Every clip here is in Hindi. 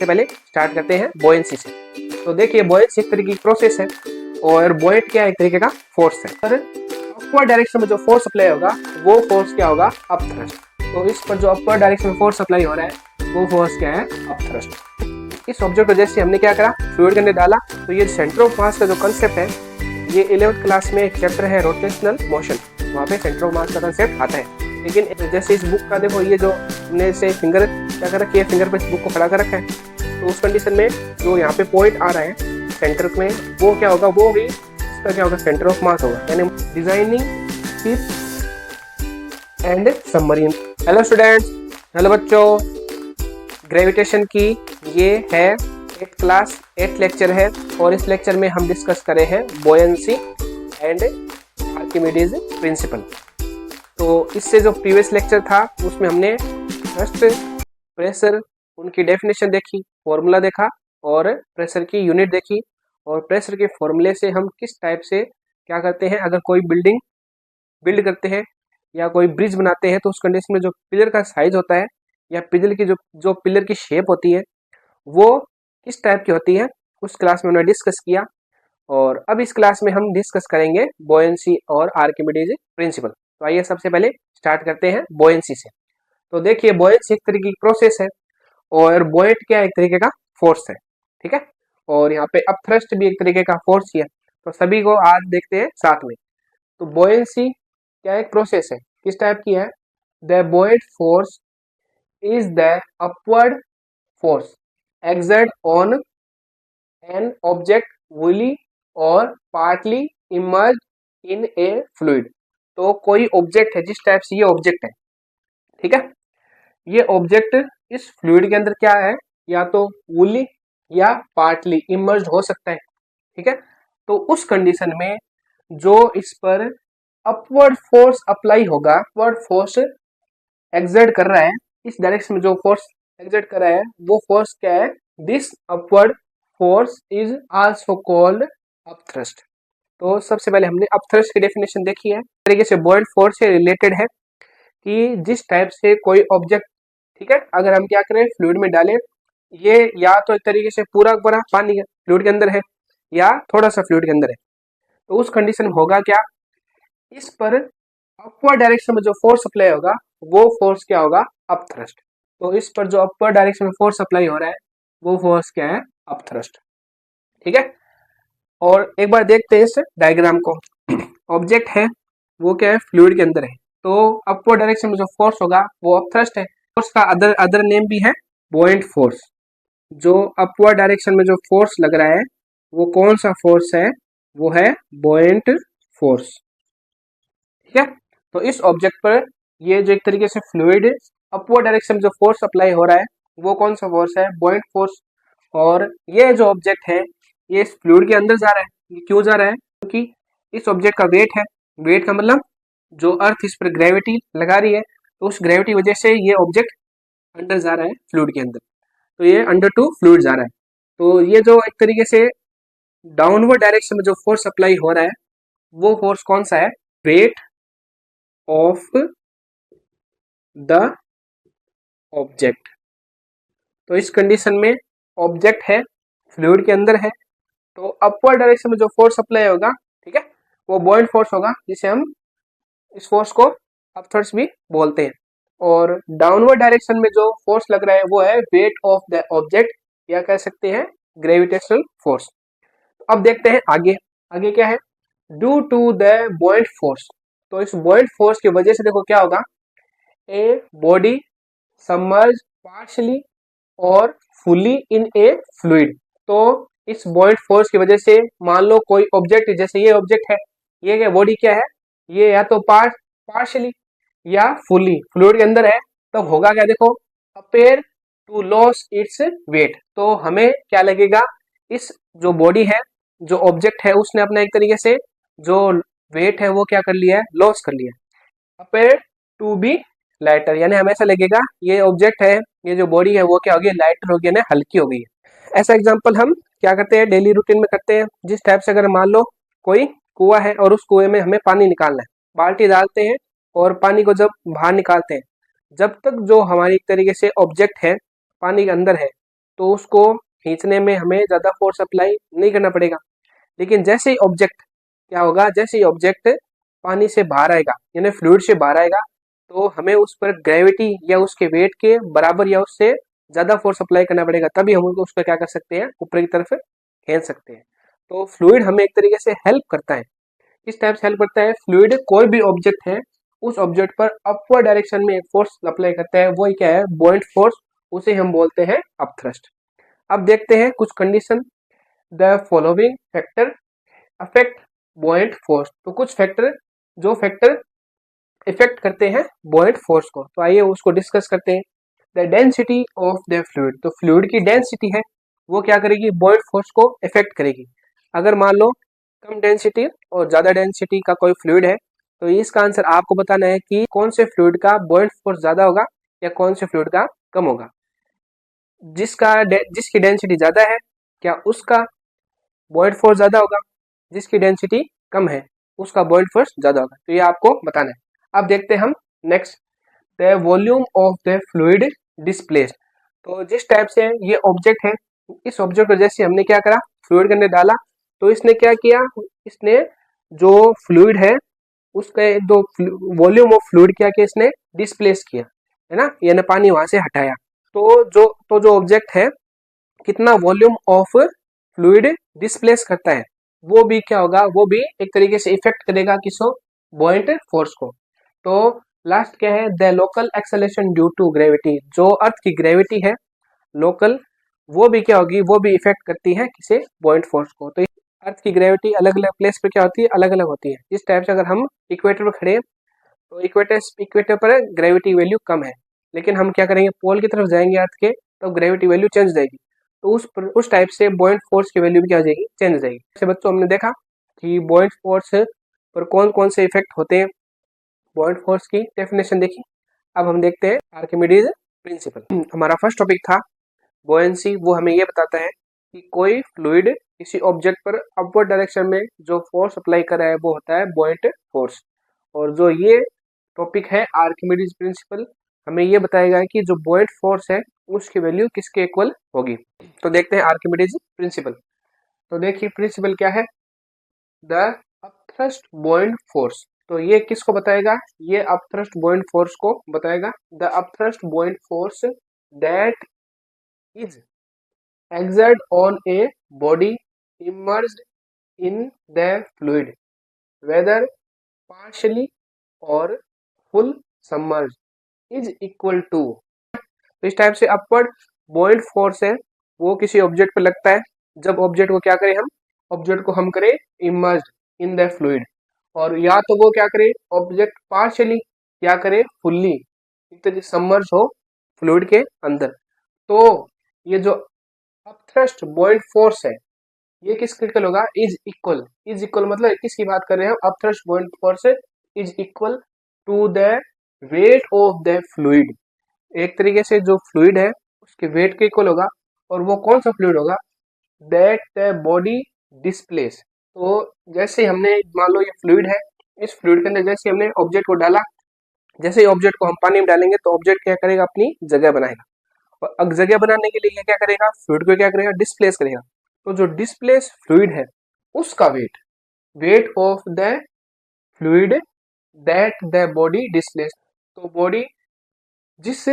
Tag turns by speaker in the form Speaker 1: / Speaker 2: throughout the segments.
Speaker 1: सबसे पहले स्टार्ट करते हैं बॉयंसी से। तो देखिए बॉयंसी एक तरीके की प्रोसेस है और बॉयंट क्या है, एक तरीके का फोर्स है। पर अपवर्ड डायरेक्शन में जो फोर्स अप्लाई होगा वो फोर्स क्या होगा, अप थ्रस्ट। तो इस पर जो अपवर्ड डायरेक्शन में फोर्स अप्लाई हो रहा है वो फोर्स क्या है, अप थ्रस्ट। इस ऑब्जेक्ट को जैसे हमने क्या करा, फ्लूइड के अंदर डाला, तो ये सेंटर ऑफ मास का जो कंसेप्ट है, ये 11th क्लास में एक चैप्टर है रोटेशनल मोशन, वहाँ पे सेंटर ऑफ मास का कंसेप्ट आता है। लेकिन जैसे इस बुक का देखो, ये जो हमने से फिंगर क्या कर रखी है, फिंगर पे इस बुक को खड़ा कर रखा है, तो उस कंडीशन में जो यहाँ पे पॉइंट आ रहा है सेंटर में, वो क्या होगा, वो भी इसका क्या होगा, सेंटर ऑफ मास होगा। यानी designing ship and submarine. Hello students, hello बच्चों, ग्रेविटेशन की ये है 8th क्लास 8th लेक्चर है और इस लेक्चर में हम डिस्कस करे हैं बुओयंसी एंड आर्किमिडीज प्रिंसिपल। तो इससे जो प्रीवियस लेक्चर था उसमें हमने थ्रस्ट, प्रेशर, उनकी डेफिनेशन देखी, फॉर्मूला देखा और प्रेशर की यूनिट देखी, और प्रेशर के फॉर्मूले से हम किस टाइप से क्या करते हैं, अगर कोई बिल्डिंग बिल्ड करते हैं या कोई ब्रिज बनाते हैं तो उस कंडीशन में जो पिलर का साइज होता है या पिलर की जो पिलर की शेप होती है वो किस टाइप की होती है, उस क्लास में हमने डिस्कस किया। और अब इस क्लास में हम डिस्कस करेंगे बुओयंसी और आर्किमिडीज प्रिंसिपल। तो आइए सबसे पहले स्टार्ट करते हैं बुओयंसी से। तो देखिए बुओयंसी एक तरीके की प्रोसेस है और बुओयंट क्या है, एक तरीके का फोर्स है, ठीक है। और यहाँ पे अपथ्रस्ट भी एक तरीके का फोर्स ही है। तो सभी को आज देखते हैं साथ में। तो बुओयंसी क्या एक प्रोसेस है, किस टाइप की है, the buoyant force is the upward force exert on an object fully or partly immersed in a fluid। तो कोई ऑब्जेक्ट है, जिस टाइप से ये ऑब्जेक्ट है, ठीक है, ये ऑब्जेक्ट इस फ्लूइड के अंदर क्या है, या तो फुली या पार्टली इमर्ज्ड हो सकता है, ठीक है। तो उस कंडीशन में जो इस पर अपवर्ड फोर्स अप्लाई होगा, अपवर्ड फोर्स एक्सर्ट कर रहा है, इस डायरेक्शन में जो फोर्स एक्सर्ट कर रहा है वो फोर्स क्या है, this upward force is also called upthrust. तो सबसे पहले हमने अपथ्रस्ट की डेफिनेशन देखी है, तरीके से बुओयंट फोर्स से रिलेटेड है कि जिस टाइप से कोई ऑब्जेक्ट, ठीक है, अगर हम क्या करें, फ्लूइड में डालें, ये या तो एक तरीके से पूरा पूरा पानी फ्लूइड के अंदर है या थोड़ा सा फ्लूइड के अंदर है, तो उस कंडीशन में होगा क्या, इस पर अपवर्ड डायरेक्शन में जो फोर्स अप्लाई होगा वो फोर्स क्या होगा, अपथ्रस्ट। तो इस पर जो अपवर्ड डायरेक्शन में फोर्स अप्लाई हो रहा है वो फोर्स क्या है, अपथ्रस्ट, ठीक है। और एक बार देखते हैं इस डायग्राम को। ऑब्जेक्ट है वो क्या है, फ्लूइड के अंदर है, तो अपवर्ड डायरेक्शन में जो फोर्स होगा वो अपथ्रस्ट है। फोर्स का अदर नेम भी है बुओयंट फोर्स। जो अपवर्ड डायरेक्शन में जो फोर्स लग रहा है वो कौन सा फोर्स है, वो है बुओयंट फोर्स, ठीक है। तो इस ऑब्जेक्ट पर ये जो एक तरीके से फ्लूइड अपवर्ड डायरेक्शन में जो फोर्स अप्लाई हो रहा है वो कौन सा फोर्स है, बुओयंट फोर्स। और ये जो ऑब्जेक्ट है ये इस फ्लूइड के अंदर जा रहा है, ये क्यों जा रहा है, क्योंकि इस ऑब्जेक्ट का वेट है, वेट का मतलब जो अर्थ इस पर ग्रेविटी लगा रही है, तो उस ग्रेविटी वजह से ये ऑब्जेक्ट अंदर जा रहा है फ्लूइड के अंदर, तो ये अंडर टू फ्लूइड जा रहा है। तो ये जो एक तरीके से डाउनवर्ड डायरेक्शन में जो फोर्स अप्लाई हो रहा है वो फोर्स कौन सा है, वेट ऑफ द ऑब्जेक्ट। तो इस कंडीशन में ऑब्जेक्ट है फ्लूइड के अंदर है, तो अपवर्ड डायरेक्शन में जो फोर्स अप्लाई होगा, ठीक है, वो बुओयंट फोर्स होगा, जिसे हम इस फोर्स को अपथ्रस्ट भी बोलते हैं। और डाउनवर्ड डायरेक्शन में जो फोर्स लग रहा है वो है वेट ऑफ द ऑब्जेक्ट, या कह सकते हैं ग्रेविटेशनल फोर्स। अब देखते हैं आगे, आगे क्या है, due to the buoyant force. तो इस बुओयंट फोर्स की वजह से देखो क्या होगा, ए बॉडी सबमर्ज पार्शियली और फुली इन ए फ्लूइड। तो इस बुओयंट फोर्स की वजह से मान लो कोई ऑब्जेक्ट, जैसे ये ऑब्जेक्ट है, ये क्या बॉडी क्या है, ये या तो पार्शियली या फुली फ्लूइड के अंदर है, तो होगा क्या, देखो, appear to lose its weight. तो हमें क्या लगेगा, इस जो बॉडी है, जो ऑब्जेक्ट है, उसने अपना एक तरीके से जो वेट है वो क्या कर लिया है, लॉस कर लिया है। अपेयर टू बी लाइटर, यानी हमें ऐसा लगेगा ये ऑब्जेक्ट है, ये जो बॉडी है वो क्या हो गई, लाइटर हो गई, ना हल्की हो गई है। ऐसा एग्जांपल हम क्या करते हैं, डेली रूटीन में करते हैं। जिस टाइप से अगर मान लो कोई कुआं है और उस कुएं में हमें पानी निकालना है, बाल्टी डालते हैं और पानी को जब बाहर निकालते हैं, जब तक जो हमारी एक तरीके से ऑब्जेक्ट है पानी के अंदर है, तो उसको खींचने में हमें ज़्यादा फोर्स अप्लाई नहीं करना पड़ेगा। लेकिन जैसे ही ऑब्जेक्ट क्या होगा, जैसे ही ऑब्जेक्ट पानी से बाहर आएगा यानी फ्लूइड से बाहर आएगा, तो हमें उस पर ग्रेविटी या उसके वेट के बराबर या उससे ज़्यादा फोर्स अप्लाई करना पड़ेगा, तभी हम उसको क्या कर सकते हैं, ऊपर की तरफ खींच सकते हैं। तो फ्लूइड हमें एक तरीके से हेल्प करता है। किस टाइप से हेल्प करता है? फ्लूइड कोई भी ऑब्जेक्ट है, उस ऑब्जेक्ट पर अपवर्ड डायरेक्शन में एक फोर्स अप्लाई करता है, वो क्या है? बॉइंट फोर्स, उसे हम बोलते हैं अपथ्रस्ट। अब देखते हैं कुछ condition. The following factor affect बॉइंट force. तो कुछ फैक्टर, जो फैक्टर इफेक्ट करते हैं बॉइंट फोर्स को, तो आइए उसको डिस्कस करते हैं। The density of the fluid. तो फ्लूइड की डेंसिटी है वो क्या करेगी? बॉइंट फोर्स को इफेक्ट करेगी। अगर मान लो कम डेंसिटी और ज्यादा डेंसिटी का कोई फ्लूइड है, तो इसका आंसर आपको बताना है कि कौन से फ्लूइड का बॉइंट फोर्स ज्यादा होगा या कौन से फ्लूइड का कम होगा। जिसकी डेंसिटी ज्यादा है, क्या उसका बॉइंट फोर्स ज्यादा होगा? जिसकी डेंसिटी कम है, उसका बॉइंट फोर्स ज्यादा होगा। तो ये आपको बताना है। अब देखते हैं हम next, the volume of the fluid displaced. तो जिस टाइप से ये ऑब्जेक्ट है, इस ऑब्जेक्ट को जैसे हमने क्या करा, फ्लूइड के अंदर डाला, तो इसने क्या किया, इसने जो फ्लूइड है उसका जो वॉल्यूम ऑफ फ्लूइड क्या किया, इसने डिस्प्लेस किया, है ना, यानी पानी वहां से हटाया। तो जो ऑब्जेक्ट है कितना वॉल्यूम ऑफ फ्लूइड डिस्प्लेस करता है, वो भी क्या होगा, वो भी एक तरीके से इफेक्ट करेगा किसको? बॉइंट फोर्स को। तो लास्ट क्या है? The local acceleration due to gravity. जो अर्थ की ग्रेविटी है लोकल, वो भी क्या होगी, वो भी इफेक्ट करती है किसे? बॉइंट फोर्स को। तो अर्थ की ग्रेविटी अलग अलग प्लेस पे क्या होती है? अलग अलग होती है। इस टाइप से अगर हम इक्वेटर पर खड़े हैं, तो इक्वेटर पर ग्रेविटी वैल्यू कम है, लेकिन हम क्या करेंगे, पोल की तरफ जाएंगे अर्थ के, तो ग्रेविटी वैल्यू चेंज जाएगी। तो उस टाइप से बॉइंट फोर्स की वैल्यू भी क्या हो जाएगी? चेंज हो जाएगी। जैसे बच्चों हमने देखा कि बॉइंट फोर्स पर कौन कौन से इफेक्ट होते हैं, बॉइंट फोर्स की डेफिनेशन देखी। अब हम देखते हैं आर्किमिडीज प्रिंसिपल। हमारा फर्स्ट टॉपिक था बुओयंसी। वो हमें ये बताता है कि कोई फ्लूइड किसी ऑब्जेक्ट पर अपवर्ड डायरेक्शन में जो फोर्स अप्लाई कर रहा है वो होता है बॉइंट फोर्स। और जो ये टॉपिक है आर्किमिडीज प्रिंसिपल, हमें ये बताएगा कि जो बॉइंट फोर्स है उसकी वैल्यू किसके इक्वल होगी। तो देखते हैं आर्किमिडीज प्रिंसिपल। तो देखिए प्रिंसिपल क्या है, द अपथ्रस्ट बॉइंट फोर्स। तो ये किसको बताएगा? ये अपथ्रस्ट बॉइंट फोर्स को बताएगा। The upthrust buoyant force that is exert on a body immersed in the fluid whether partially or full submerged is equal to। तो इस टाइप से अपवर्ड बॉइंट फोर्स है वो किसी ऑब्जेक्ट पे लगता है जब ऑब्जेक्ट को क्या करें हम, ऑब्जेक्ट को हम करें इमर्स्ड इन द फ्लूइड, और या तो वो क्या करे, ऑब्जेक्ट पार्शियली क्या करे, फुल्ली सबमर्ज हो फ्लूइड के अंदर। तो ये जो अपथ्रस्ट बॉइंट फोर्स है ये किसके इक्वल होगा? इज इक्वल मतलब किसकी बात कर रहे हैं हम? Upthrust buoyant force is equal to the weight of the fluid. एक तरीके से जो फ्लूइड है उसके वेट के इक्वल होगा। और वो कौन सा फ्लूइड होगा? That the body displace. तो जैसे हमने मान लो ये फ्लूइड है, इस फ्लूइड के अंदर जैसे हमने ऑब्जेक्ट को डाला, जैसे ही ऑब्जेक्ट को हम पानी में डालेंगे तो ऑब्जेक्ट क्या करेगा, अपनी जगह बनाएगा। और अब जगह बनाने के लिए ये क्या करेगा, फ्लूइड को क्या करेगा, डिस्प्लेस करेगा। तो जो डिस्प्लेस फ्लूइड है उसका wait of the fluid that the body displace. तो बॉडी जिस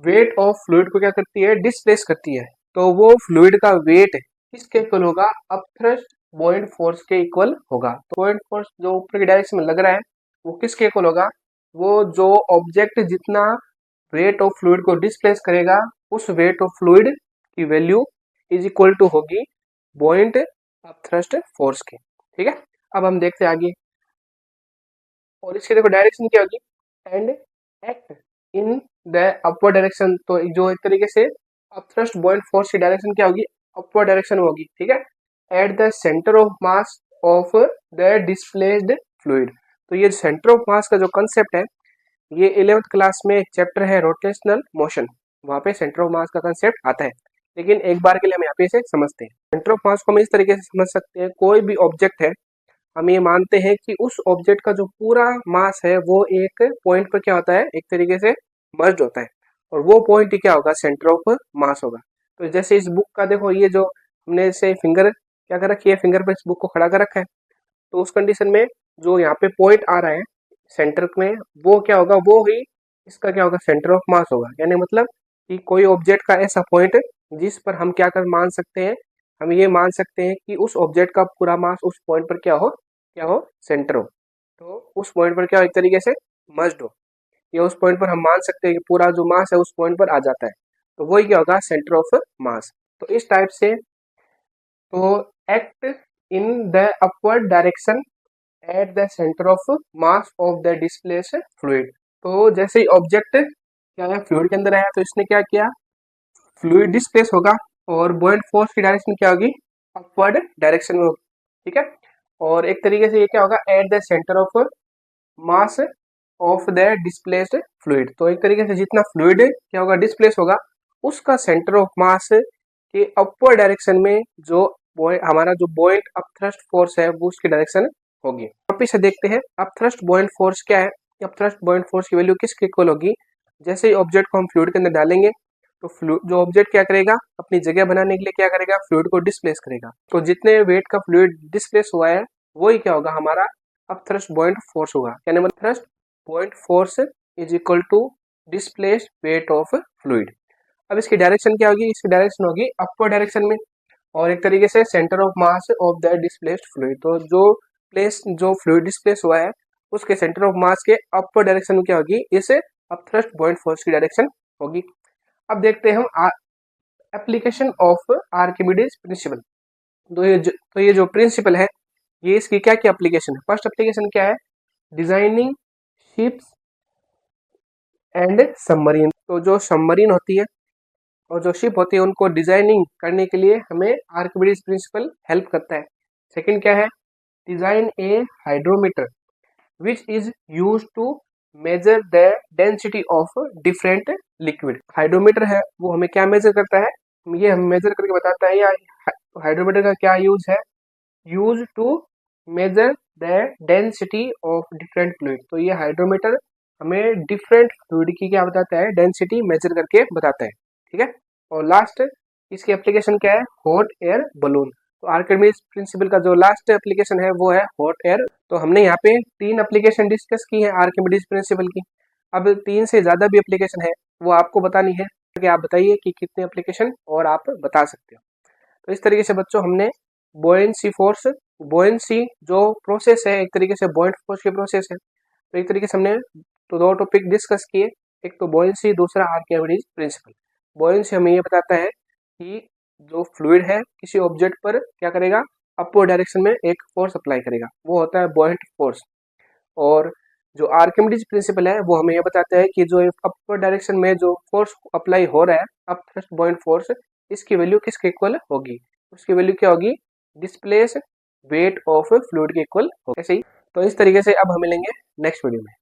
Speaker 1: वेट ऑफ फ्लूइड को क्या करती है, डिस्प्लेस करती है, तो वो फ्लूइड का वेट किसके इक्वल होगा? अपथ्रस्ट बॉइंट फोर्स के इक्वल होगा। तो बॉइंट फोर्स जो ऊपर की डायरेक्शन में लग रहा है वो किसके इक्वल होगा? वो जो ऑब्जेक्ट जितना वेट ऑफ फ्लूइड को डिस्प्लेस करेगा उस वेट ऑफ फ्लूइड की वैल्यू इज इक्वल टू होगी बॉइंट अपथ्रस्ट फोर्स के। ठीक है, अब हम देखते हैं आगे। और इसकी देखो डायरेक्शन क्या होगी, and act in the upward direction. तो जो एक तरीके से अपथ्रस्ट बॉइंट फोर्स की डायरेक्शन क्या होगी, अपवर्ड डायरेक्शन होगी। ठीक है, at the centre of mass of the displaced fluid. तो ये सेंटर ऑफ मास का जो कंसेप्ट है, ये 11th क्लास में एक चैप्टर है रोटेशनल मोशन, वहां पे सेंटर ऑफ मास का कंसेप्ट आता है। लेकिन एक बार के लिए हम यहाँ पे इसे समझते हैं। सेंटर ऑफ मास को हम इस तरीके से समझ सकते हैं, कोई भी ऑब्जेक्ट है, हम ये मानते हैं कि उस ऑब्जेक्ट का जो पूरा मास है वो एक पॉइंट पर क्या होता है, एक तरीके से मर्ज होता है, और वो पॉइंट ही क्या होगा, सेंटर ऑफ मास होगा। तो जैसे इस बुक का देखो, ये जो हमने इसे फिंगर क्या कर रखी है, फिंगर पर इस बुक को खड़ा कर रखा है, तो उस कंडीशन में जो यहाँ पे पॉइंट आ रहा है सेंटर में, वो क्या होगा, वो ही इसका क्या होगा, सेंटर ऑफ मास होगा। यानी मतलब कि कोई ऑब्जेक्ट का ऐसा पॉइंट जिस पर हम क्या कर मान सकते हैं, हम ये मान सकते हैं कि उस ऑब्जेक्ट का पूरा मास उस पॉइंट पर क्या हो, सेंटर हो। तो उस पॉइंट पर क्या हो, एक तरीके से मर्ज्ड हो, या उस पॉइंट पर हम मान सकते हैं कि पूरा जो मास है उस पॉइंट पर आ जाता है, तो वही क्या होगा, सेंटर ऑफ मास। तो इस टाइप से तो act in the upward direction at the centre of mass of the displaced fluid. तो जैसे ही ऑब्जेक्ट क्या है, फ्लूइड के अंदर आया, तो इसने क्या किया, फ्लूइड डिस्प्लेस होगा और बुओयंट फोर्स की डायरेक्शन क्या होगी, अपवर्ड डायरेक्शन में होगी। ठीक है, और एक तरीके से ये क्या होगा, at the centre of mass of the displaced fluid. तो एक तरीके से जितना फ्लूइड क्या होगा, डिस्प्लेस होगा, उसका सेंटर ऑफ मास के अपवर्ड डायरेक्शन में जो हमारा जो बुओयंट अपथ्रस्ट फोर्स है वो उसकी डायरेक्शन होगी। वापिस से देखते हैं अपथ्रस्ट बुओयंट फोर्स क्या है। अपथ्रस्ट बुओयंट फोर्स की वैल्यू किसके इक्वल होगी, जैसे ही ऑब्जेक्ट को हम फ्लूइड के अंदर डालेंगे तो जो ऑब्जेक्ट क्या करेगा, अपनी जगह बनाने के लिए क्या करेगा, फ्लूइड को डिस्प्लेस करेगा। तो जितने वेट का फ्लूइड डिस्प्लेस हुआ है वही क्या होगा, हमारा अपथ्रस्ट बुओयंट फोर्स होगा। यानी मतलब thrust buoyant force is equal to displaced weight of fluid. अब इसकी डायरेक्शन क्या होगी, इसकी डायरेक्शन होगी अपवर्ड डायरेक्शन में, और एक तरीके से centre of mass of the displaced fluid. तो जो फ्लूइड डिस्प्लेस हुआ है उसके सेंटर ऑफ मास के अपवर्ड डायरेक्शन में क्या होगी, इस अपथ्रस्ट बुओयंट फोर्स की डायरेक्शन होगी। अब देखते हैं हम एप्लीकेशन ऑफ आर्किमिडीज प्रिंसिपल। तो ये जो प्रिंसिपल है, ये इसकी क्या क्या एप्लीकेशन है। फर्स्ट एप्लीकेशन क्या है, डिजाइनिंग शिप्स एंड सबमरीन। तो जो सबमरीन होती है और जो शिप होती है उनको डिजाइनिंग करने के लिए हमें आर्किमिडीज प्रिंसिपल हेल्प करता है। सेकंड क्या है, design a hydrometer which is use to measure the density of different liquid. Hydrometer है वो हमें क्या मेजर करता है, ये हमें मेजर करके बताता है। या हाइड्रोमीटर का क्या यूज है, use to measure the density of different fluid. तो ये हाइड्रोमीटर हमें डिफरेंट फ्लूइड की क्या बताता है, डेंसिटी मेजर करके बताता है। ठीक है, और लास्ट इसकी एप्लीकेशन क्या है, हॉट एयर बलून। तो आर्किमिडीज प्रिंसिपल का जो लास्ट एप्लीकेशन है वो है हॉट एयर। तो हमने यहाँ पे 3 एप्लीकेशन डिस्कस की है आर्किमिडीज प्रिंसिपल की। अब 3 से ज्यादा भी एप्लीकेशन है वो आपको बतानी है, कि आप बताइए कि कितने एप्लीकेशन और आप बता सकते हो। तो इस तरीके से बच्चों हमने बोयेंसी फोर्स, बोयेंसी जो प्रोसेस है एक तरीके से बुओयंट फोर्स की प्रोसेस है, तो एक तरीके से हमने तो 2 टॉपिक डिस्कस किए, एक तो बोयेंसी, दूसरा आर्किमिडीज प्रिंसिपल। बोयेंसी हमें ये बताता है कि जो फ्लूइड है किसी ऑब्जेक्ट पर क्या करेगा, अपवर्ड डायरेक्शन में एक फोर्स अप्लाई करेगा, वो होता है बुओयंट फोर्स। और जो आर्किमिडीज प्रिंसिपल है वो हमें ये बताता है कि जो अपवर्ड डायरेक्शन में जो फोर्स अप्लाई हो रहा है, अपथ्रस्ट बुओयंट फोर्स, इसकी वैल्यू किसके इक्वल होगी, उसकी वैल्यू क्या होगी, डिस्प्लेस वेट ऑफ फ्लूइड के इक्वल होगी। ऐसे ही तो इस तरीके से अब हम मिलेंगे नेक्स्ट वीडियो में।